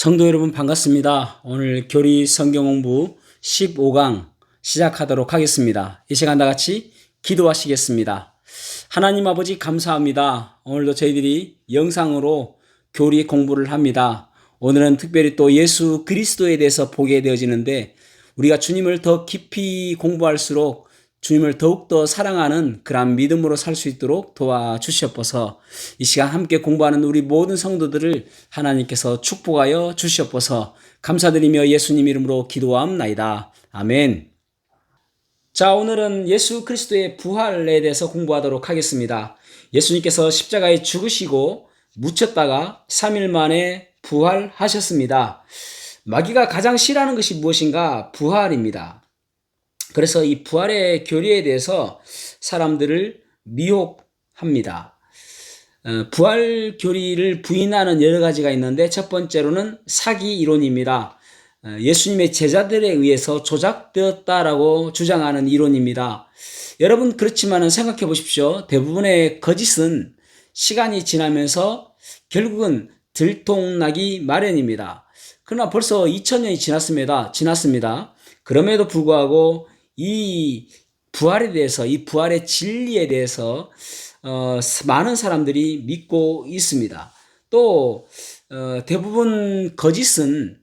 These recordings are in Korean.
성도 여러분 반갑습니다. 오늘 교리 성경 공부 15강 시작하도록 하겠습니다. 이 시간 다 같이 기도하시겠습니다. 하나님 아버지 감사합니다. 오늘도 저희들이 영상으로 교리 공부를 합니다. 오늘은 특별히 또 예수 그리스도에 대해서 보게 되어지는데 우리가 주님을 더 깊이 공부할수록 주님을 더욱더 사랑하는 그런 믿음으로 살 수 있도록 도와주시옵소서. 이 시간 함께 공부하는 우리 모든 성도들을 하나님께서 축복하여 주시옵소서. 감사드리며 예수님 이름으로 기도함나이다. 아멘. 자, 오늘은 예수 그리스도의 부활에 대해서 공부하도록 하겠습니다. 예수님께서 십자가에 죽으시고 묻혔다가 3일 만에 부활하셨습니다. 마귀가 가장 싫어하는 것이 무엇인가? 부활입니다. 그래서 이 부활의 교리에 대해서 사람들을 미혹합니다. 부활 교리를 부인하는 여러 가지가 있는데 첫 번째로는 사기 이론입니다. 예수님의 제자들에 의해서 조작되었다라고 주장하는 이론입니다. 여러분 그렇지만은 생각해 보십시오. 대부분의 거짓은 시간이 지나면서 결국은 들통나기 마련입니다. 그러나 벌써 2000년이 지났습니다. 그럼에도 불구하고 이 부활에 대해서, 이 부활의 진리에 대해서 많은 사람들이 믿고 있습니다. 또 대부분 거짓은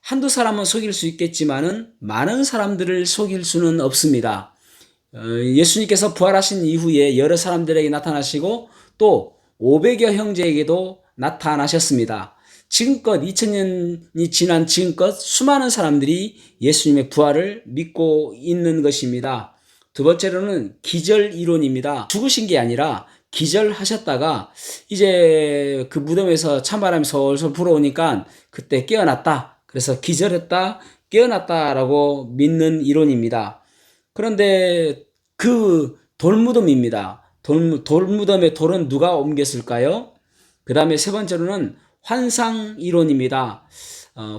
한두 사람은 속일 수 있겠지만은 많은 사람들을 속일 수는 없습니다. 예수님께서 부활하신 이후에 여러 사람들에게 나타나시고 또 500여 형제에게도 나타나셨습니다. 지금껏 2000년이 지난 지금껏 수많은 사람들이 예수님의 부활을 믿고 있는 것입니다. 두 번째로는 기절 이론입니다. 죽으신 게 아니라 기절하셨다가 이제 그 무덤에서 찬바람이 솔솔 불어오니까 그때 깨어났다. 그래서 기절했다, 깨어났다라고 믿는 이론입니다. 그런데 그 돌무덤입니다. 돌무덤에 돌은 누가 옮겼을까요? 그 다음에 세 번째로는 환상 이론입니다.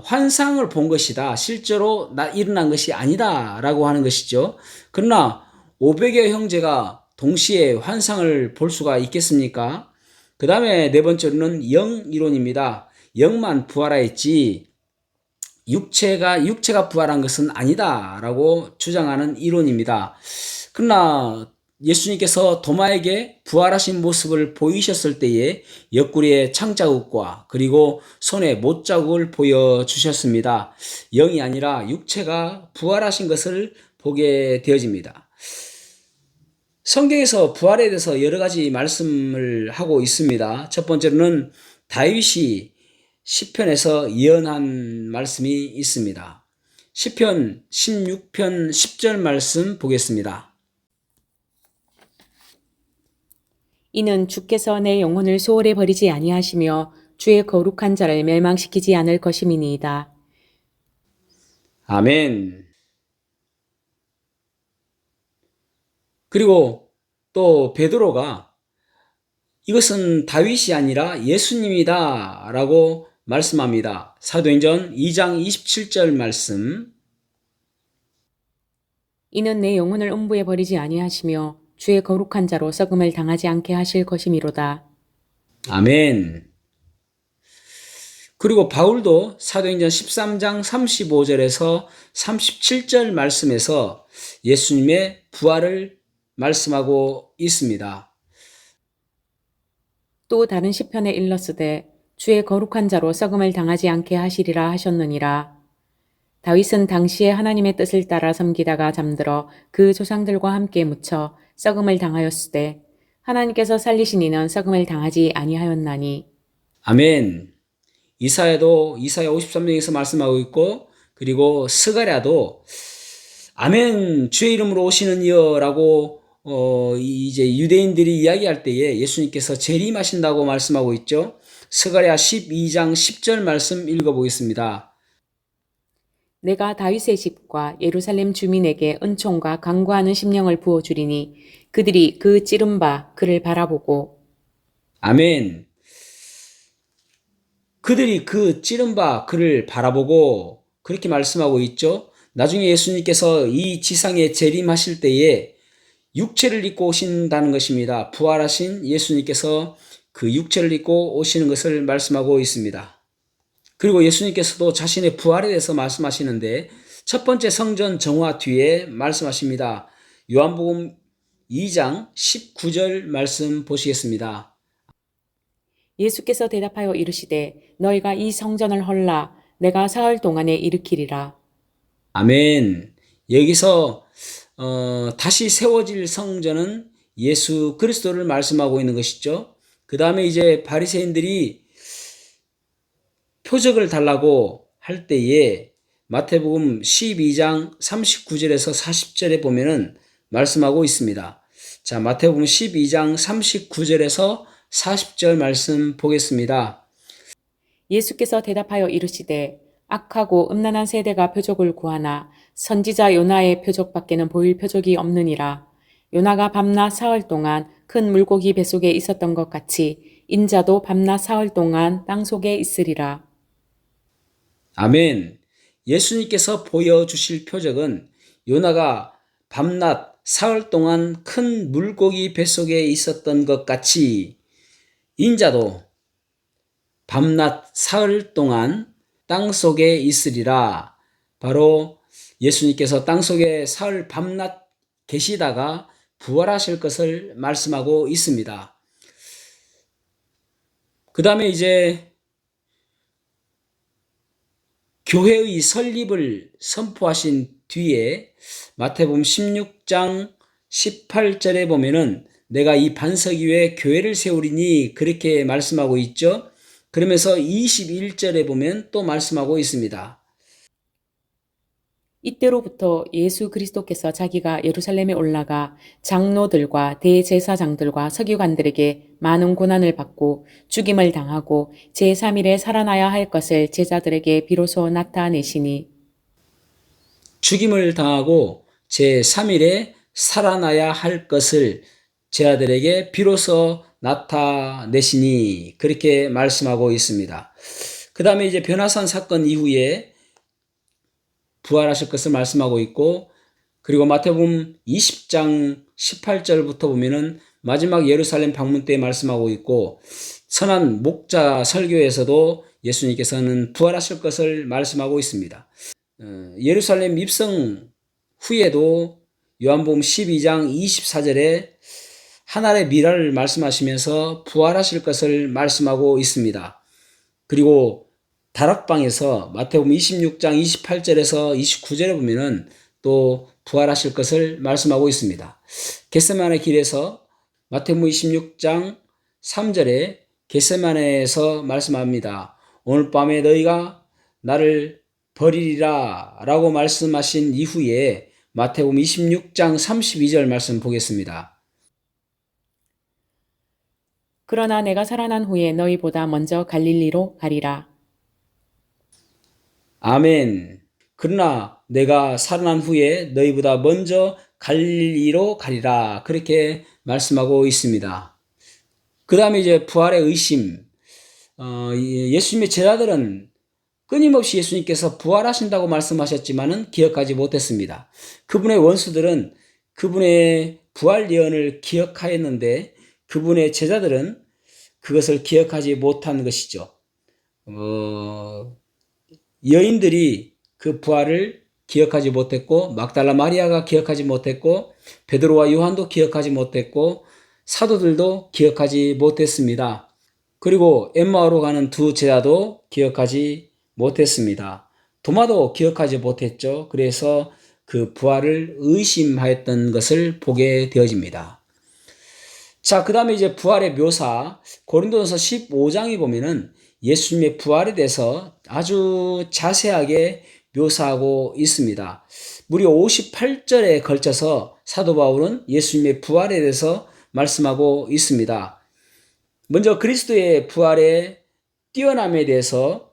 환상을 본 것이다. 실제로 일어난 것이 아니다 라고 하는 것이죠. 그러나 500여 형제가 동시에 환상을 볼 수가 있겠습니까? 그 다음에 네 번째로는 영 이론입니다. 영만 부활하였지 육체가 부활한 것은 아니다 라고 주장하는 이론입니다. 그러나 예수님께서 도마에게 부활하신 모습을 보이셨을 때에 옆구리에 창자국과 그리고 손에 못자국을 보여주셨습니다. 영이 아니라 육체가 부활하신 것을 보게 되어집니다. 성경에서 부활에 대해서 여러 가지 말씀을 하고 있습니다. 첫 번째로는 다윗이 시편에서 예언한 말씀이 있습니다. 시편 16편 10절 말씀 보겠습니다. 이는 주께서 내 영혼을 소홀히 버리지 아니하시며 주의 거룩한 자를 멸망시키지 않을 것임이니이다. 아멘. 그리고 또 베드로가 이것은 다윗이 아니라 예수님이다 라고 말씀합니다. 사도행전 2장 27절 말씀. 이는 내 영혼을 음부에 버리지 아니하시며 주의 거룩한 자로 썩음을 당하지 않게 하실 것이미로다. 아멘. 그리고 바울도 사도행전 13장 35절에서 37절 말씀에서 예수님의 부활을 말씀하고 있습니다. 또 다른 시편에 일렀으되 주의 거룩한 자로 썩음을 당하지 않게 하시리라 하셨느니라. 다윗은 당시에 하나님의 뜻을 따라 섬기다가 잠들어 그 조상들과 함께 묻혀 썩음을 당하였으되 하나님께서 살리신 이는 썩음을 당하지 아니하였나니. 아멘. 이사야 53장에서 말씀하고 있고 그리고 스가랴도 아멘 주의 이름으로 오시는 이여라고 이제 유대인들이 이야기할 때에 예수님께서 재림하신다고 말씀하고 있죠. 스가랴 12장 10절 말씀 읽어보겠습니다. 내가 다윗의 집과 예루살렘 주민에게 은총과 강구하는 심령을 부어주리니 그들이 그 찌른 바 그를 바라보고. 아멘. 그들이 그 찌른 바 그를 바라보고 그렇게 말씀하고 있죠. 나중에 예수님께서 이 지상에 재림하실 때에 육체를 입고 오신다는 것입니다. 부활하신 예수님께서 그 육체를 입고 오시는 것을 말씀하고 있습니다. 그리고 예수님께서도 자신의 부활에 대해서 말씀하시는데 첫 번째 성전 정화 뒤에 말씀하십니다. 요한복음 2장 19절 말씀 보시겠습니다. 예수께서 대답하여 이르시되 너희가 이 성전을 헐라 내가 사흘 동안에 일으키리라. 아멘. 여기서 다시 세워질 성전은 예수 그리스도를 말씀하고 있는 것이죠. 그 다음에 이제 바리새인들이 표적을 달라고 할 때에 마태복음 12장 39절에서 40절에 보면은 말씀하고 있습니다. 자, 마태복음 12장 39절에서 40절 말씀 보겠습니다. 예수께서 대답하여 이르시되 악하고 음란한 세대가 표적을 구하나 선지자 요나의 표적밖에는 보일 표적이 없느니라. 요나가 밤낮 사흘 동안 큰 물고기 뱃속에 있었던 것 같이 인자도 밤낮 사흘 동안 땅속에 있으리라. 아멘. 예수님께서 보여주실 표적은 요나가 밤낮 사흘 동안 큰 물고기 뱃속에 있었던 것 같이 인자도 밤낮 사흘 동안 땅속에 있으리라. 바로 예수님께서 땅속에 사흘 밤낮 계시다가 부활하실 것을 말씀하고 있습니다. 그 다음에 이제 교회의 설립을 선포하신 뒤에 마태복음 16장 18절에 보면은 내가 이 반석 위에 교회를 세우리니 그렇게 말씀하고 있죠. 그러면서 21절에 보면 또 말씀하고 있습니다. 이때로부터 예수 그리스도께서 자기가 예루살렘에 올라가 장로들과 대제사장들과 서기관들에게 많은 고난을 받고 죽임을 당하고 제3일에 살아나야 할 것을 제자들에게 비로소 나타내시니 죽임을 당하고 제3일에 살아나야 할 것을 제 아들에게 비로소 나타내시니 그렇게 말씀하고 있습니다. 그 다음에 이제 변화산 사건 이후에 부활하실 것을 말씀하고 있고 그리고 마태복음 20장 18절부터 보면은 마지막 예루살렘 방문 때 말씀하고 있고 선한 목자 설교에서도 예수님께서는 부활하실 것을 말씀하고 있습니다. 예루살렘 입성 후에도 요한복음 12장 24절에 하늘의 미랄을 말씀하시면서 부활하실 것을 말씀하고 있습니다. 그리고 다락방에서 마태복음 26장 28절에서 29절에 보면은 또 부활하실 것을 말씀하고 있습니다. 겟세마네 길에서 마태복음 26장 3절에 겟세마네에서 말씀합니다. 오늘 밤에 너희가 나를 버리리라 라고 말씀하신 이후에 마태복음 26장 32절 말씀 보겠습니다. 그러나 내가 살아난 후에 너희보다 먼저 갈릴리로 가리라. 아멘. 그러나 내가 살아난 후에 너희보다 먼저 갈릴리로 가리라. 그렇게 말씀하고 있습니다. 그 다음에 이제 부활의 의심. 예수님의 제자들은 끊임없이 예수님께서 부활하신다고 말씀하셨지만은 기억하지 못했습니다. 그분의 원수들은 그분의 부활 예언을 기억하였는데 그분의 제자들은 그것을 기억하지 못한 것이죠. 여인들이 그 부활을 기억하지 못했고 막달라 마리아가 기억하지 못했고 베드로와 요한도 기억하지 못했고 사도들도 기억하지 못했습니다. 그리고 엠마오로 가는 두 제자도 기억하지 못했습니다. 도마도 기억하지 못했죠. 그래서 그 부활을 의심하였던 것을 보게 되어집니다. 자, 그 다음에 이제 부활의 묘사, 고린도전서 15장에 보면은 예수님의 부활에 대해서 아주 자세하게 묘사하고 있습니다. 무려 58절에 걸쳐서 사도 바울은 예수님의 부활에 대해서 말씀하고 있습니다. 먼저 그리스도의 부활의 뛰어남에 대해서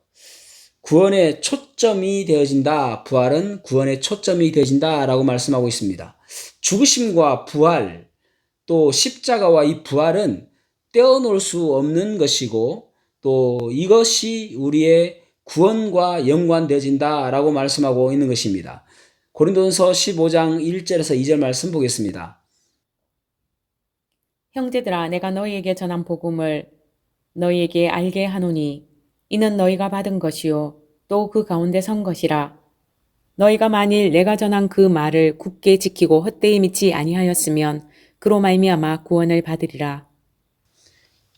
구원의 초점이 되어진다. 부활은 구원의 초점이 되어진다 라고 말씀하고 있습니다. 죽으심과 부활, 또 십자가와 이 부활은 떼어놓을 수 없는 것이고 또 이것이 우리의 구원과 연관되어진다 라고 말씀하고 있는 것입니다. 고린도전서 15장 1절에서 2절 말씀 보겠습니다. 형제들아 내가 너희에게 전한 복음을 너희에게 알게 하노니 이는 너희가 받은 것이요 또 그 가운데 선 것이라. 너희가 만일 내가 전한 그 말을 굳게 지키고 헛되이 믿지 아니하였으면 그로 말미암아 구원을 받으리라.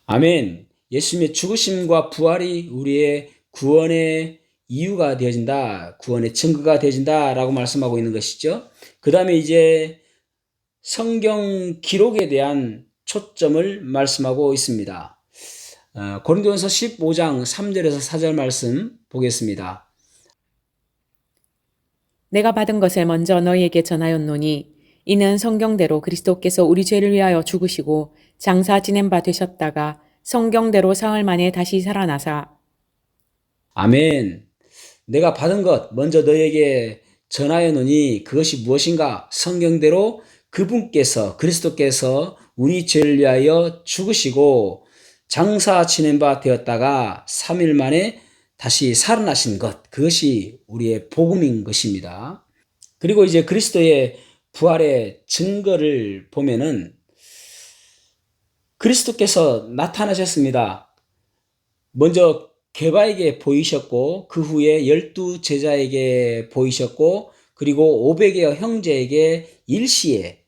아멘. 예수님의 죽으심과 부활이 우리의 구원의 이유가 되어진다. 구원의 증거가 되어진다라고 말씀하고 있는 것이죠. 그 다음에 이제 성경 기록에 대한 초점을 말씀하고 있습니다. 고린도전서 15장 3절에서 4절 말씀 보겠습니다. 내가 받은 것을 먼저 너희에게 전하였노니 이는 성경대로 그리스도께서 우리 죄를 위하여 죽으시고 장사 지낸 바 되셨다가 성경대로 사흘 만에 다시 살아나사. 아멘. 내가 받은 것 먼저 너희에게 전하였노니 그것이 무엇인가? 성경대로 그분께서 그리스도께서 우리 죄를 위하여 죽으시고 장사 지낸 바 되었다가 3일 만에 다시 살아나신 것, 그것이 우리의 복음인 것입니다. 그리고 이제 그리스도의 부활의 증거를 보면은 그리스도께서 나타나셨습니다. 먼저 게바에게 보이셨고 그 후에 12제자에게 보이셨고 그리고 500여 형제에게 일시에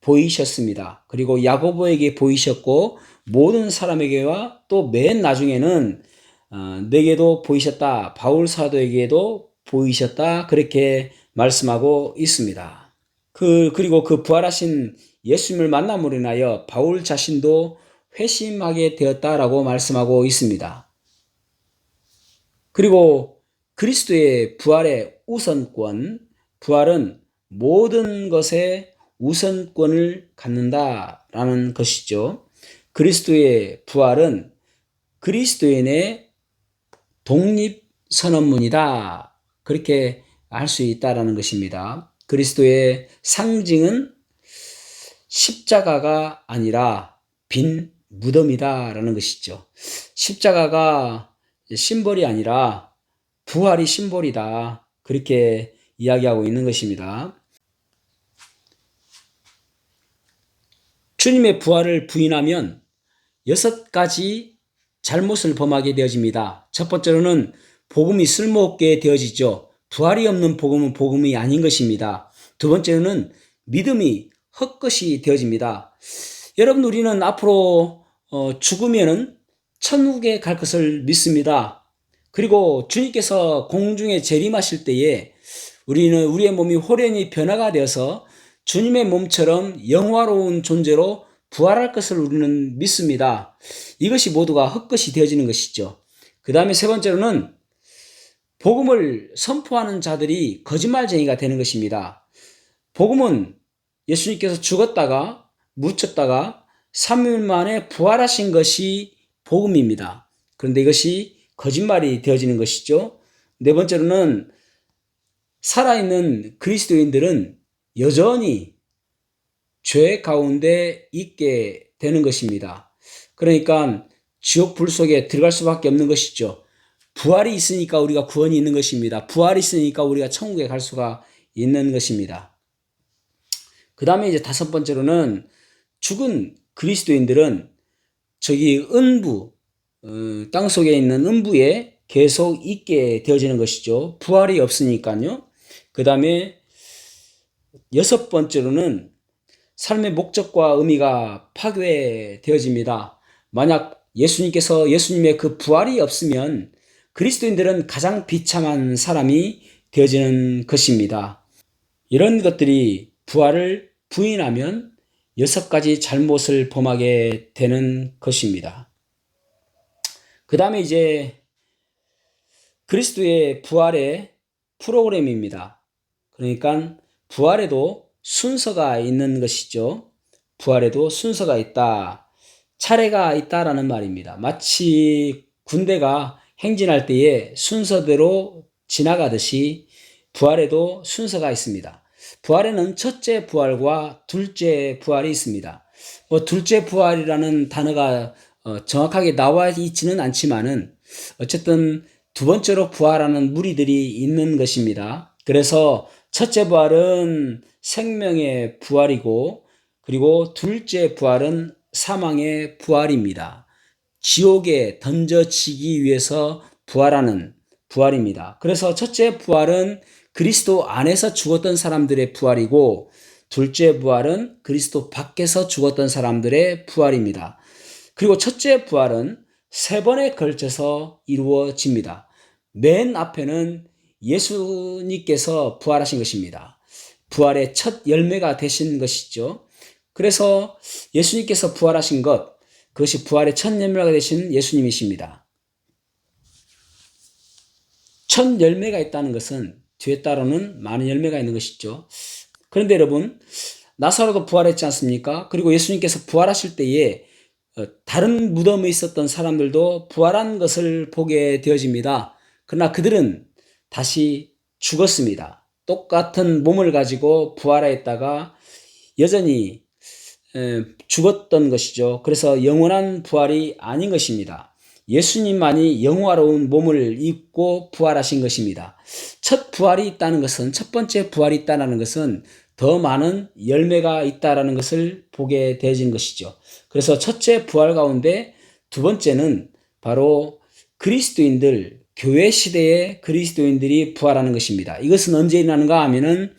보이셨습니다. 그리고 야고보에게 보이셨고 모든 사람에게와 또 맨 나중에는 내게도 보이셨다. 바울 사도에게도 보이셨다. 그렇게 말씀하고 있습니다. 그리고 그 부활하신 예수님을 만남으로 인하여 바울 자신도 회심하게 되었다라고 말씀하고 있습니다. 그리고 그리스도의 부활의 우선권, 부활은 모든 것에 우선권을 갖는다라는 것이죠. 그리스도의 부활은 그리스도인의 독립선언문이다. 그렇게 알 수 있다라는 것입니다. 그리스도의 상징은 십자가가 아니라 빈 무덤이다라는 것이죠. 십자가가 심벌이 아니라 부활이 심벌이다. 그렇게 이야기하고 있는 것입니다. 주님의 부활을 부인하면 6가지 잘못을 범하게 되어집니다. 첫 번째로는 복음이 쓸모없게 되어지죠. 부활이 없는 복음은 복음이 아닌 것입니다. 두 번째로는 믿음이 헛것이 되어집니다. 여러분, 우리는 앞으로 죽으면은 천국에 갈 것을 믿습니다. 그리고 주님께서 공중에 재림하실 때에 우리의 몸이 호련히 변화가 되어서 주님의 몸처럼 영화로운 존재로 부활할 것을 우리는 믿습니다. 이것이 모두가 헛것이 되어지는 것이죠. 그 다음에 세 번째로는 복음을 선포하는 자들이 거짓말쟁이가 되는 것입니다. 복음은 예수님께서 죽었다가 묻혔다가 3일 만에 부활하신 것이 복음입니다. 그런데 이것이 거짓말이 되어지는 것이죠. 네 번째로는 살아있는 그리스도인들은 여전히 죄 가운데 있게 되는 것입니다. 그러니까 지옥 불 속에 들어갈 수밖에 없는 것이죠. 부활이 있으니까 우리가 구원이 있는 것입니다. 부활이 있으니까 우리가 천국에 갈 수가 있는 것입니다. 그 다음에 이제 다섯 번째로는 죽은 그리스도인들은 저기 은부, 땅 속에 있는 은부에 계속 있게 되어지는 것이죠. 부활이 없으니까요. 그 다음에 여섯 번째로는 삶의 목적과 의미가 파괴되어집니다. 만약 예수님의 그 부활이 없으면 그리스도인들은 가장 비참한 사람이 되어지는 것입니다. 이런 것들이 부활을 부인하면 6가지 잘못을 범하게 되는 것입니다. 그 다음에 이제 그리스도의 부활의 프로그램입니다. 그러니까 부활에도 순서가 있는 것이죠. 부활에도 순서가 있다. 차례가 있다라는 말입니다. 마치 군대가 행진할 때에 순서대로 지나가듯이 부활에도 순서가 있습니다. 부활에는 첫째 부활과 둘째 부활이 있습니다. 둘째 부활이라는 단어가 정확하게 나와 있지는 않지만은 어쨌든 두 번째로 부활하는 무리들이 있는 것입니다. 그래서 첫째 부활은 생명의 부활이고 그리고 둘째 부활은 사망의 부활입니다. 지옥에 던져지기 위해서 부활하는 부활입니다. 그래서 첫째 부활은 그리스도 안에서 죽었던 사람들의 부활이고 둘째 부활은 그리스도 밖에서 죽었던 사람들의 부활입니다. 그리고 첫째 부활은 세 번에 걸쳐서 이루어집니다. 맨 앞에는 예수님께서 부활하신 것입니다. 부활의 첫 열매가 되신 것이죠. 그래서 예수님께서 부활하신 것, 그것이 부활의 첫 열매가 되신 예수님이십니다. 첫 열매가 있다는 것은 뒤에 따르는 많은 열매가 있는 것이죠. 그런데 여러분, 나사로도 부활했지 않습니까? 그리고 예수님께서 부활하실 때에 다른 무덤에 있었던 사람들도 부활한 것을 보게 되어집니다. 그러나 그들은 다시 죽었습니다. 똑같은 몸을 가지고 부활하였다가 여전히 죽었던 것이죠. 그래서 영원한 부활이 아닌 것입니다. 예수님만이 영화로운 몸을 입고 부활하신 것입니다. 첫 부활이 있다는 것은, 첫 번째 부활이 있다는 것은 더 많은 열매가 있다는 것을 보게 되어진 것이죠. 그래서 첫째 부활 가운데 두 번째는 바로 그리스도인들, 교회 시대의 그리스도인들이 부활하는 것입니다. 이것은 언제 일어나는가 하면은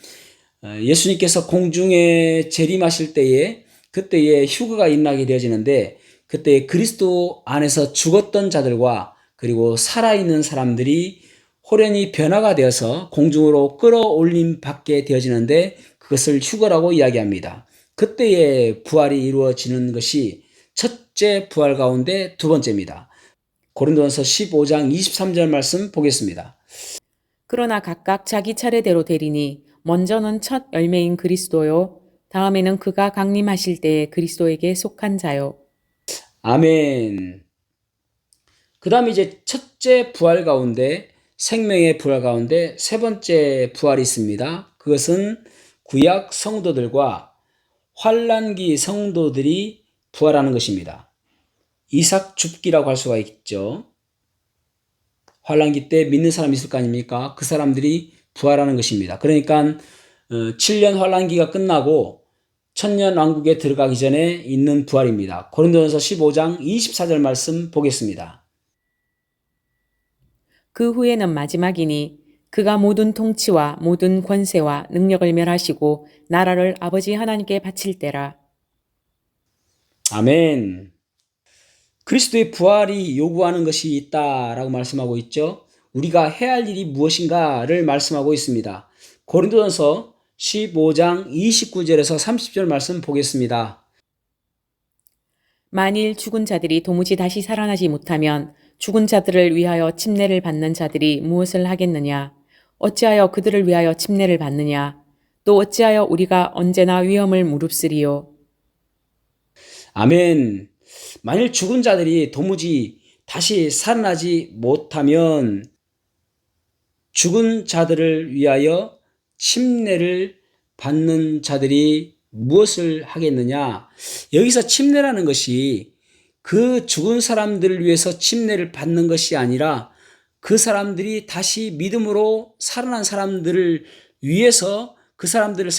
예수님께서 공중에 재림하실 때에 그때에 휴거가 일어나게 되어지는데 그때 그리스도 안에서 죽었던 자들과 그리고 살아있는 사람들이 호련히 변화가 되어서 공중으로 끌어올림 받게 되어지는데 그것을 휴거라고 이야기합니다. 그때의 부활이 이루어지는 것이 첫째 부활 가운데 두 번째입니다. 고린도전서 15장 23절 말씀 보겠습니다. 그러나 각각 자기 차례대로 되리니 먼저는 첫 열매인 그리스도요. 다음에는 그가 강림하실 때에 그리스도에게 속한 자요. 아멘. 그 다음에 이제 첫째 부활 가운데 생명의 부활 가운데 세 번째 부활이 있습니다. 그것은 구약 성도들과 환난기 성도들이 부활하는 것입니다. 이삭 줍기라고 할 수가 있죠. 환난기 때 믿는 사람이 있을 거 아닙니까? 그 사람들이 부활하는 것입니다. 그러니까 7년 환난기가 끝나고 천년 왕국에 들어가기 전에 있는 부활입니다. 고린도전서 15장 24절 말씀 보겠습니다. 그 후에는 마지막이니 그가 모든 통치와 모든 권세와 능력을 멸하시고 나라를 아버지 하나님께 바칠 때라. 아멘. 그리스도의 부활이 요구하는 것이 있다라고 말씀하고 있죠. 우리가 해야 할 일이 무엇인가를 말씀하고 있습니다. 고린도전서 15장 29절에서 30절 말씀 보겠습니다. 만일 죽은 자들이 도무지 다시 살아나지 못하면 죽은 자들을 위하여 침례를 받는 자들이 무엇을 하겠느냐? 어찌하여 그들을 위하여 침례를 받느냐? 또 어찌하여 우리가 언제나 위험을 무릅쓰리요? 아멘. 만일 죽은 자들이 도무지 다시 살아나지 못하면 죽은 자들을 위하여 침례를 받는 자들이 무엇을 하겠느냐? 여기서 침례라는 것이 그 죽은 사람들을 위해서 침례를 받는 것이 아니라 그 사람들이 다시 믿음으로 살아난 사람들을 위해서 그 사람들을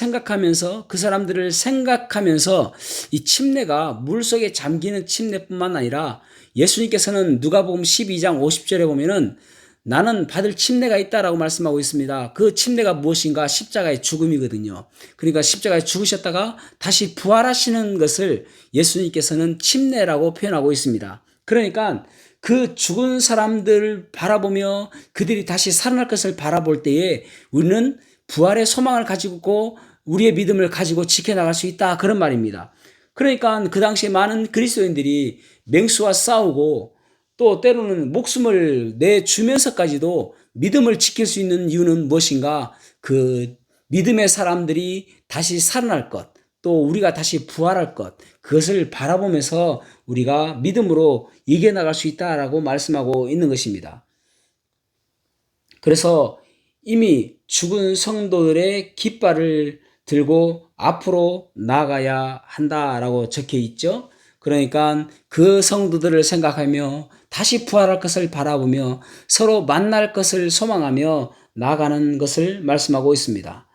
생각하면서 이 침례가 물속에 잠기는 침례뿐만 아니라 예수님께서는 누가복음 12장 50절에 보면은 나는 받을 침례가 있다라고 말씀하고 있습니다. 그 침례가 무엇인가? 십자가의 죽음이거든요. 그러니까 십자가에 죽으셨다가 다시 부활하시는 것을 예수님께서는 침례라고 표현하고 있습니다. 그러니까 그 죽은 사람들을 바라보며 그들이 다시 살아날 것을 바라볼 때에 우리는 부활의 소망을 가지고 우리의 믿음을 가지고 지켜나갈 수 있다. 그런 말입니다. 그러니까 그 당시에 많은 그리스도인들이 맹수와 싸우고 또 때로는 목숨을 내주면서까지도 믿음을 지킬 수 있는 이유는 무엇인가? 그 믿음의 사람들이 다시 살아날 것, 또 우리가 다시 부활할 것, 그것을 바라보면서 우리가 믿음으로 이겨나갈 수 있다라고 말씀하고 있는 것입니다. 그래서 이미 죽은 성도들의 깃발을 들고 앞으로 나가야 한다라고 적혀 있죠. 그러니까 그 성도들을 생각하며 다시 부활할 것을 바라보며 서로 만날 것을 소망하며 나아가는 것을 말씀하고 있습니다.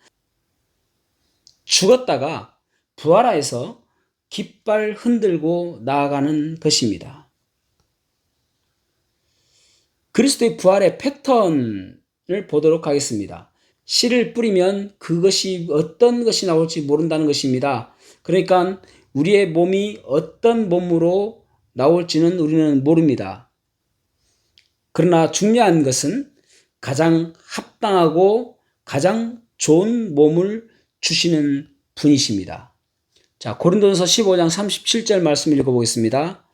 죽었다가 부활하여서 깃발 흔들고 나아가는 것입니다. 그리스도의 부활의 패턴을 보도록 하겠습니다. 씨를 뿌리면 그것이 어떤 것이 나올지 모른다는 것입니다. 그러니까 우리의 몸이 어떤 몸으로 나올지는 우리는 모릅니다. 그러나 중요한 것은 가장 합당하고 가장 좋은 몸을 주시는 분이십니다. 자, 고린도전서 15장 37절 말씀 읽어보겠습니다.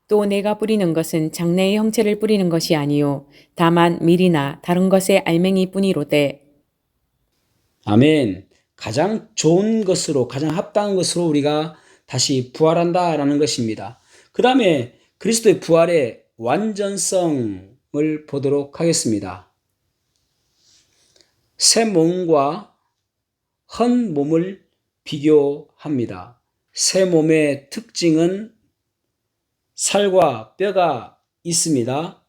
또 내가 뿌리는 것은 장래의 형체를 뿌리는 것이 아니요 다만 밀이나 다른 것의 알맹이 뿐이로되. 아멘. 가장 좋은 것으로, 가장 합당한 것으로 우리가 다시 부활한다라는 것입니다. 그 다음에 그리스도의 부활의 완전성을 보도록 하겠습니다. 새 몸과 헌 몸을 비교합니다. 새 몸의 특징은 살과 뼈가 있습니다.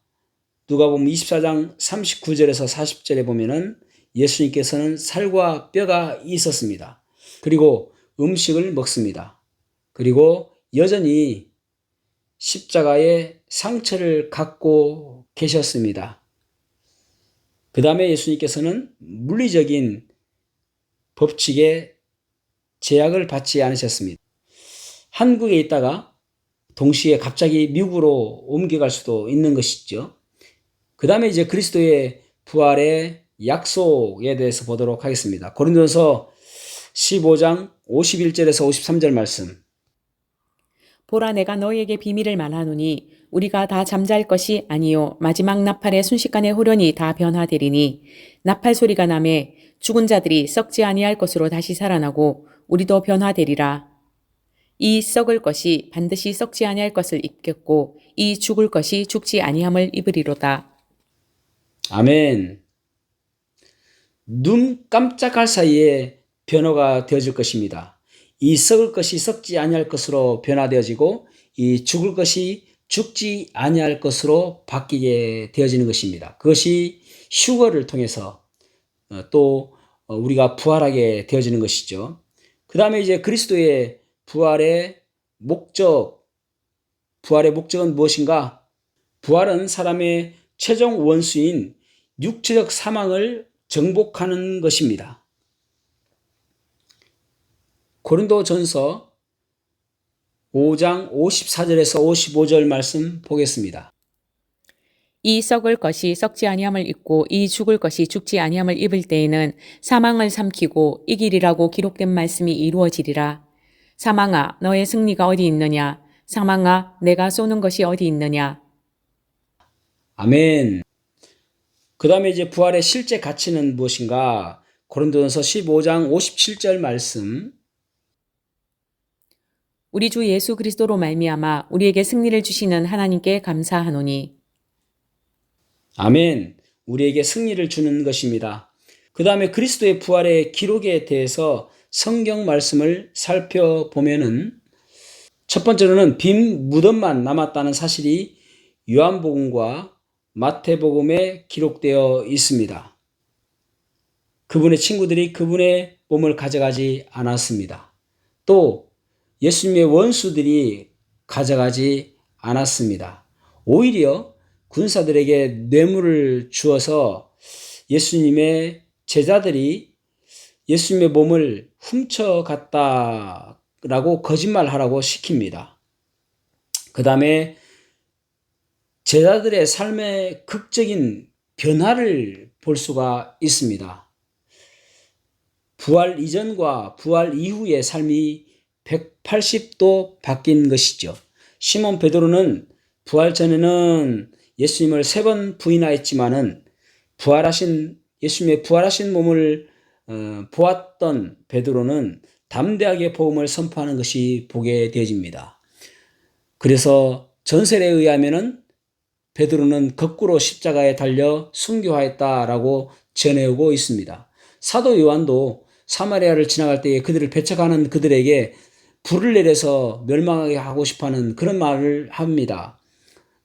누가복음 24장 39절에서 40절에 보면은 예수님께서는 살과 뼈가 있었습니다. 그리고 음식을 먹습니다. 그리고 여전히 십자가의 상처를 갖고 계셨습니다. 그 다음에 예수님께서는 물리적인 법칙에 제약을 받지 않으셨습니다. 한국에 있다가 동시에 갑자기 미국으로 옮겨갈 수도 있는 것이죠. 그 다음에 이제 그리스도의 부활의 약속에 대해서 보도록 하겠습니다. 고린도전서 15장 51절에서 53절 말씀. 보라 내가 너희에게 비밀을 말하노니 우리가 다 잠잘 것이 아니요 마지막 나팔의 순식간에 후련히 다 변화되리니 나팔 소리가 나매 죽은 자들이 썩지 아니할 것으로 다시 살아나고 우리도 변화되리라. 이 썩을 것이 반드시 썩지 아니할 것을 입겠고 이 죽을 것이 죽지 아니함을 입으리로다. 아멘. 눈 깜짝할 사이에 변화가 되어질 것입니다. 이 썩을 것이 썩지 아니할 것으로 변화되어지고 이 죽을 것이 죽지 아니할 것으로 바뀌게 되어지는 것입니다. 그것이 휴거를 통해서 또 우리가 부활하게 되어지는 것이죠. 그 다음에 이제 그리스도의 부활의 목적은 무엇인가? 부활은 사람의 최종 원수인 육체적 사망을 정복하는 것입니다. 고린도전서 5장 54절에서 55절 말씀 보겠습니다. 이 썩을 것이 썩지 아니함을 입고 이 죽을 것이 죽지 아니함을 입을 때에는 사망을 삼키고 이기리라고 기록된 말씀이 이루어지리라. 사망아 너의 승리가 어디 있느냐? 사망아 내가 쏘는 것이 어디 있느냐? 아멘. 그 다음에 이제 부활의 실제 가치는 무엇인가? 고린도전서 15장 57절 말씀. 우리 주 예수 그리스도로 말미암아 우리에게 승리를 주시는 하나님께 감사하노니. 아멘. 우리에게 승리를 주는 것입니다. 그 다음에 그리스도의 부활의 기록에 대해서 성경 말씀을 살펴보면은 첫 번째로는 빈 무덤만 남았다는 사실이 요한복음과 마태복음에 기록되어 있습니다. 그분의 친구들이 그분의 몸을 가져가지 않았습니다. 또 예수님의 원수들이 가져가지 않았습니다. 오히려 군사들에게 뇌물을 주어서 예수님의 제자들이 예수님의 몸을 훔쳐갔다라고 거짓말하라고 시킵니다. 그 다음에 제자들의 삶의 극적인 변화를 볼 수가 있습니다. 부활 이전과 부활 이후의 삶이 180도 바뀐 것이죠. 시몬 베드로는 부활 전에는 예수님을 3번 부인하였지만은 예수님의 부활하신 몸을 보았던 베드로는 담대하게 복음을 선포하는 것이 보게 되어집니다. 그래서 전설에 의하면은 베드로는 거꾸로 십자가에 달려 순교하였다라고 전해오고 있습니다. 사도 요한도 사마리아를 지나갈 때에 그들을 배척하는 그들에게 불을 내려서 멸망하게 하고 싶어하는 그런 말을 합니다.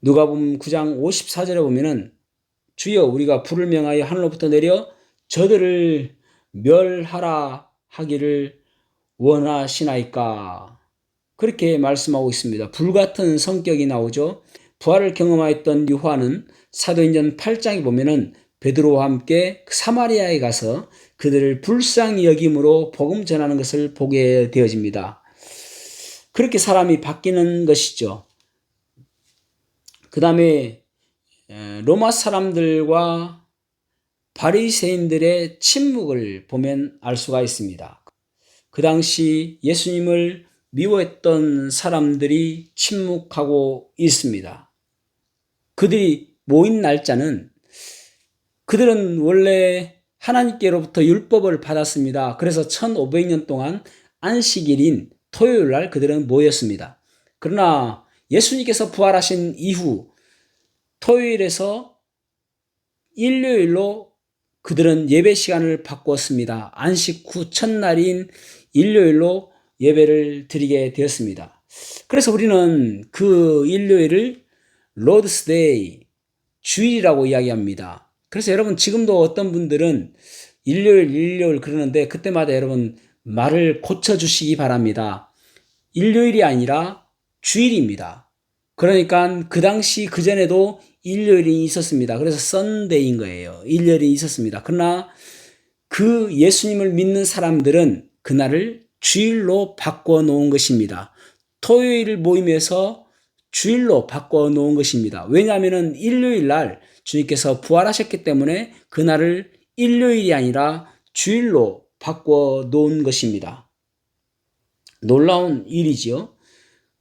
누가복음 9장 54절에 보면은 주여 우리가 불을 명하여 하늘로부터 내려 저들을 멸하라 하기를 원하시나이까 그렇게 말씀하고 있습니다. 불같은 성격이 나오죠. 부활을 경험하였던 요한은 사도행전 8장에 보면은 베드로와 함께 사마리아에 가서 그들을 불쌍히 여김으로 복음 전하는 것을 보게 되어집니다. 그렇게 사람이 바뀌는 것이죠. 그 다음에 로마 사람들과 바리새인들의 침묵을 보면 알 수가 있습니다. 그 당시 예수님을 미워했던 사람들이 침묵하고 있습니다. 그들이 모인 날짜는 그들은 원래 하나님께로부터 율법을 받았습니다. 그래서 1500년 동안 안식일인 토요일 날 그들은 모였습니다. 그러나 예수님께서 부활하신 이후 토요일에서 일요일로 그들은 예배 시간을 바꾸었습니다. 안식 후 첫날인 일요일로 예배를 드리게 되었습니다. 그래서 우리는 그 일요일을 로드스데이, 주일이라고 이야기합니다. 그래서 여러분 지금도 어떤 분들은 일요일 그러는데 그때마다 여러분 말을 고쳐주시기 바랍니다. 일요일이 아니라 주일입니다. 그러니까 그 당시 그전에도 일요일이 있었습니다. 그래서 썬데이인 거예요. 일요일이 있었습니다. 그러나 그 예수님을 믿는 사람들은 그날을 주일로 바꿔 놓은 것입니다. 토요일 모임에서 주일로 바꿔 놓은 것입니다. 왜냐하면 일요일 날 주님께서 부활하셨기 때문에 그날을 일요일이 아니라 주일로 바꿔 놓은 것입니다. 놀라운 일이지요.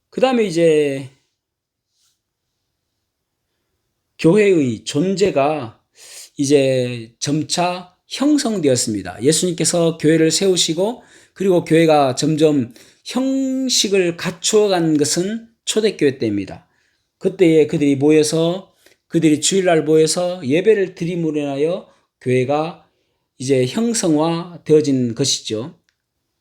그 다음에 이제 교회의 존재가 이제 점차 형성되었습니다. 예수님께서 교회를 세우시고 그리고 교회가 점점 형식을 갖추어간 것은 초대교회 때입니다. 그때에 그들이 주일날 모여서 예배를 드림으로 인하여 교회가 이제 형성화 되어진 것이죠.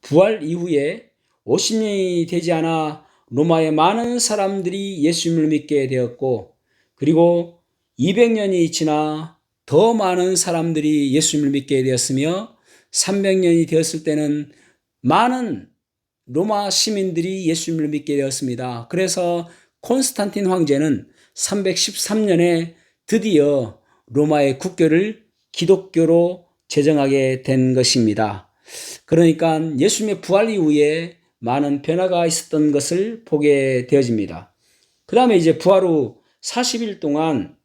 부활 이후에 50년이 되지 않아 로마의 많은 사람들이 예수님을 믿게 되었고 그리고 200년이 지나 더 많은 사람들이 예수님을 믿게 되었으며 300년이 되었을 때는 많은 로마 시민들이 예수님을 믿게 되었습니다. 그래서 콘스탄틴 황제는 313년에 드디어 로마의 국교를 기독교로 제정하게 된 것입니다. 그러니까 예수님의 부활 이후에 많은 변화가 있었던 것을 보게 되어집니다. 그 다음에 이제 부활 후 40일 동안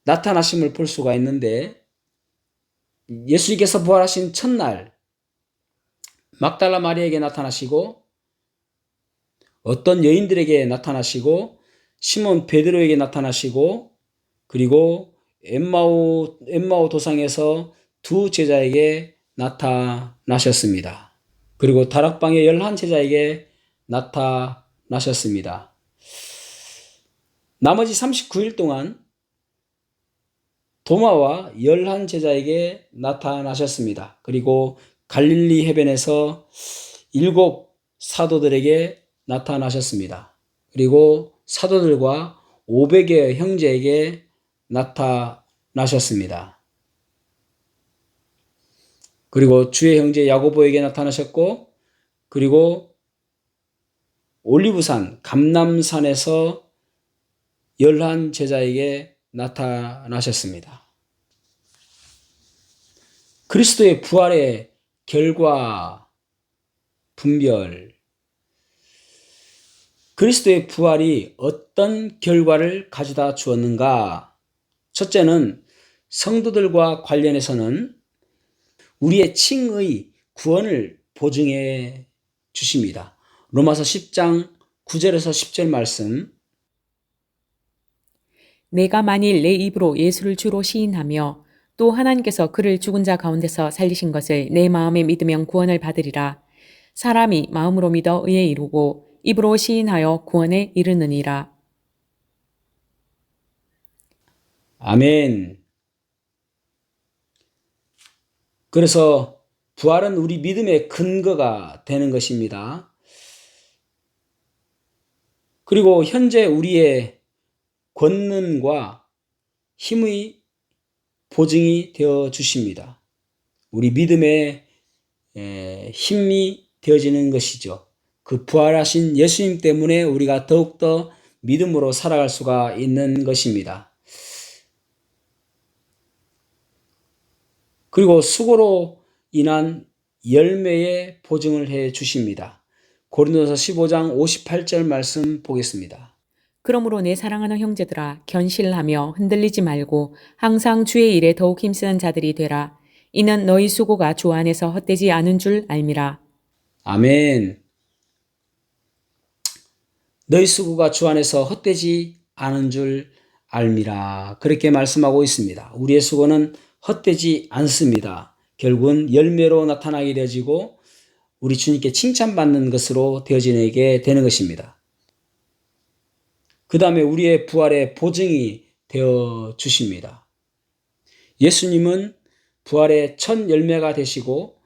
나타나심을 볼 수가 있는데 예수님께서 부활하신 첫날 막달라 마리아에게 나타나시고 어떤 여인들에게 나타나시고 시몬 베드로에게 나타나시고 그리고 엠마오 도상에서 두 제자에게 나타나셨습니다. 그리고 다락방의 11제자에게 나타나셨습니다. 나머지 39일 동안 도마와 11제자에게 나타나셨습니다. 그리고 갈릴리 해변에서 7 사도들에게 나타나셨습니다. 그리고 사도들과 500여 형제에게 나타나셨습니다. 그리고 주의 형제 야고보에게 나타나셨고 그리고 올리브산 감람산에서 11제자에게 나타나셨습니다. 그리스도의 부활의 결과 분별 그리스도의 부활이 어떤 결과를 가져다 주었는가? 첫째는 성도들과 관련해서는 우리의 칭의 구원을 보증해 주십니다. 로마서 10장 9절에서 10절 말씀 내가 만일 내 입으로 예수를 주로 시인하며 또 하나님께서 그를 죽은 자 가운데서 살리신 것을 내 마음에 믿으면 구원을 받으리라. 사람이 마음으로 믿어 의에 이르고 입으로 시인하여 구원에 이르느니라. 아멘. 그래서 부활은 우리 믿음의 근거가 되는 것입니다. 그리고 현재 우리의 권능과 힘의 보증이 되어 주십니다. 우리 믿음의 힘이 되어지는 것이죠. 그 부활하신 예수님 때문에 우리가 더욱더 믿음으로 살아갈 수가 있는 것입니다. 그리고 수고로 인한 열매의 보증을 해 주십니다. 고린도서 15장 58절 말씀 보겠습니다. 그러므로 내 사랑하는 형제들아 견실하며 흔들리지 말고 항상 주의 일에 더욱 힘쓰는 자들이 되라. 이는 너희 수고가 주 안에서 헛되지 않은 줄 알미라. 아멘. 너희 수고가 주 안에서 헛되지 않은 줄 알미라. 그렇게 말씀하고 있습니다. 우리의 수고는 헛되지 않습니다. 결국은 열매로 나타나게 되어지고 우리 주님께 칭찬받는 것으로 되어지게 되는 것입니다. 그 다음에 우리의 부활의 보증이 되어 주십니다. 예수님은 부활의 첫 열매가 되시고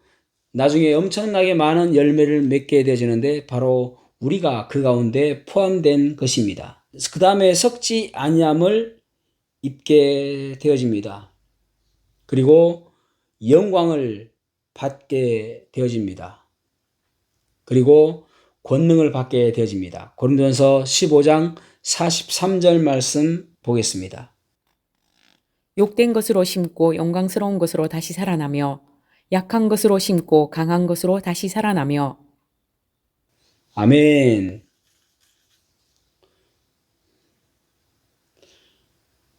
나중에 엄청나게 많은 열매를 맺게 되어지는데 바로 우리가 그 가운데 포함된 것입니다. 그 다음에 썩지 아니함을 입게 되어집니다. 그리고 영광을 받게 되어집니다. 그리고 권능을 받게 되어집니다. 고린도전서 15장 43절 말씀 보겠습니다. 욕된 것으로 심고 영광스러운 것으로 다시 살아나며 약한 것으로 심고 강한 것으로 다시 살아나며. 아멘.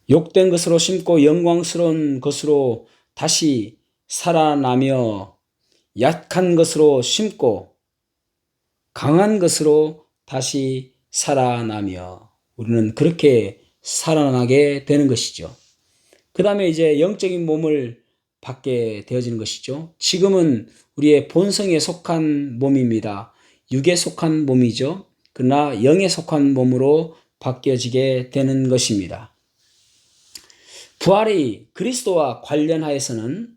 욕된 것으로 심고 영광스러운 것으로 다시 살아나며 약한 것으로 심고 강한 것으로 다시 살아나며 우리는 그렇게 살아나게 되는 것이죠. 그 다음에 이제 영적인 몸을 받게 되어지는 것이죠. 지금은 우리의 본성에 속한 몸입니다. 육에 속한 몸이죠. 그러나 영에 속한 몸으로 바뀌어지게 되는 것입니다. 부활이 그리스도와 관련하여서는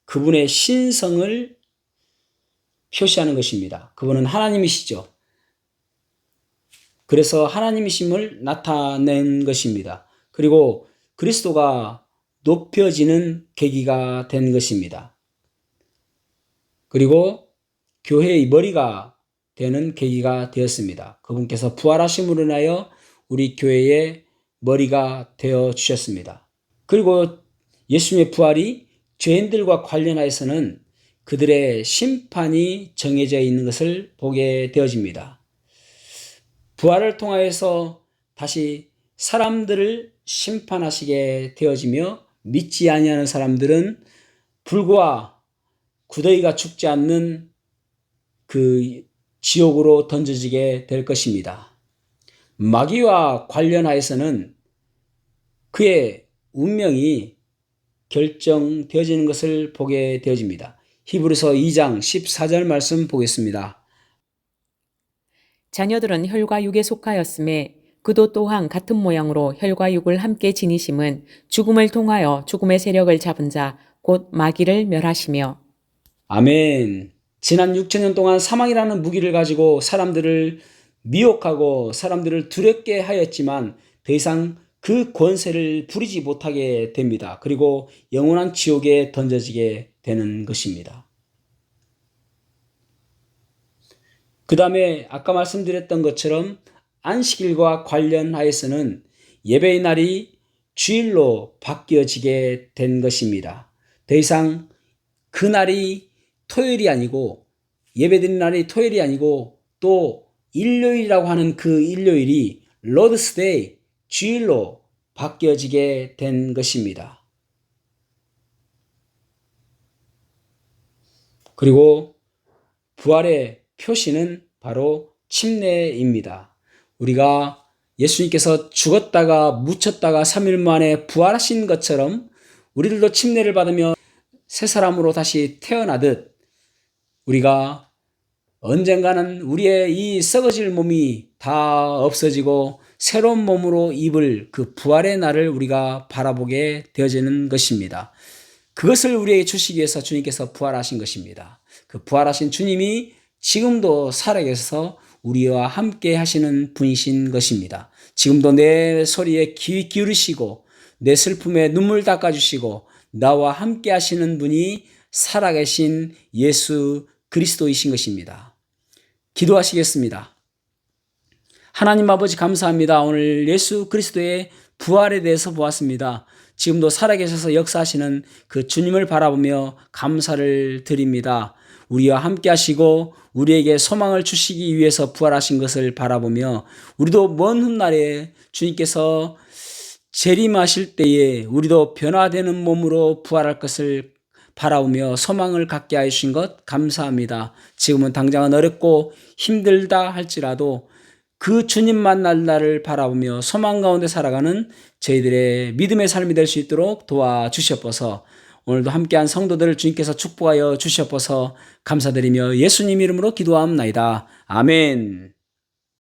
그분의 신성을 표시하는 것입니다. 그분은 하나님이시죠. 그래서 하나님이심을 나타낸 것입니다. 그리고 그리스도가 높여지는 계기가 된 것입니다. 그리고 교회의 머리가 되는 계기가 되었습니다. 그분께서 부활하심으로 인하여 우리 교회의 머리가 되어 주셨습니다. 그리고 예수님의 부활이 죄인들과 관련하여서는 그들의 심판이 정해져 있는 것을 보게 되어집니다. 부활을 통하여서 다시 사람들을 심판하시게 되어지며 믿지 아니하는 사람들은 불과 구더기가 죽지 않는 그 지옥으로 던져지게 될 것입니다. 마귀와 관련하여서는 그의 운명이 결정되어지는 것을 보게 되어집니다. 히브리서 2장 14절 말씀 보겠습니다. 자녀들은 혈과 육에 속하였음에 그도 또한 같은 모양으로 혈과 육을 함께 지니심은 죽음을 통하여 죽음의 세력을 잡은 자 곧 마귀를 멸하시며. 아멘. 지난 6천년 동안 사망이라는 무기를 가지고 사람들을 미혹하고 사람들을 두렵게 하였지만 더 이상 그 권세를 부리지 못하게 됩니다. 그리고 영원한 지옥에 던져지게 되는 것입니다. 그 다음에 아까 말씀드렸던 것처럼 안식일과 관련하여서는 예배의 날이 주일로 바뀌어지게 된 것입니다. 더 이상 그 날이 토요일이 아니고 예배드리는 날이 토요일이 아니고 또 일요일이라고 하는 그 일요일이 로드스데이 주일로 바뀌어지게 된 것입니다. 그리고 부활의 표시는 바로 침례입니다. 우리가 예수님께서 죽었다가 묻혔다가 3일 만에 부활하신 것처럼 우리들도 침례를 받으며 새 사람으로 다시 태어나듯 우리가 언젠가는 우리의 이 썩어질 몸이 다 없어지고 새로운 몸으로 입을 그 부활의 날을 우리가 바라보게 되어지는 것입니다. 그것을 우리에게 주시기 위해서 주님께서 부활하신 것입니다. 그 부활하신 주님이 지금도 살아계셔서 우리와 함께 하시는 분이신 것입니다. 지금도 내 소리에 귀 기울이시고 내 슬픔에 눈물 닦아주시고 나와 함께 하시는 분이 살아계신 예수 그리스도이신 것입니다. 기도하시겠습니다. 하나님 아버지 감사합니다. 오늘 예수 그리스도의 부활에 대해서 보았습니다. 지금도 살아계셔서 역사하시는 그 주님을 바라보며 감사를 드립니다. 우리와 함께 하시고 우리에게 소망을 주시기 위해서 부활하신 것을 바라보며 우리도 먼 훗날에 주님께서 재림하실 때에 우리도 변화되는 몸으로 부활할 것을 바라보며 소망을 갖게 하여 주신 것 감사합니다. 지금은 당장은 어렵고 힘들다 할지라도 그 주님 만날 날을 바라보며 소망 가운데 살아가는 저희들의 믿음의 삶이 될 수 있도록 도와주시옵소서. 오늘도 함께한 성도들을 주님께서 축복하여 주시옵소서. 감사드리며 예수님 이름으로 기도하옵나이다. 아멘.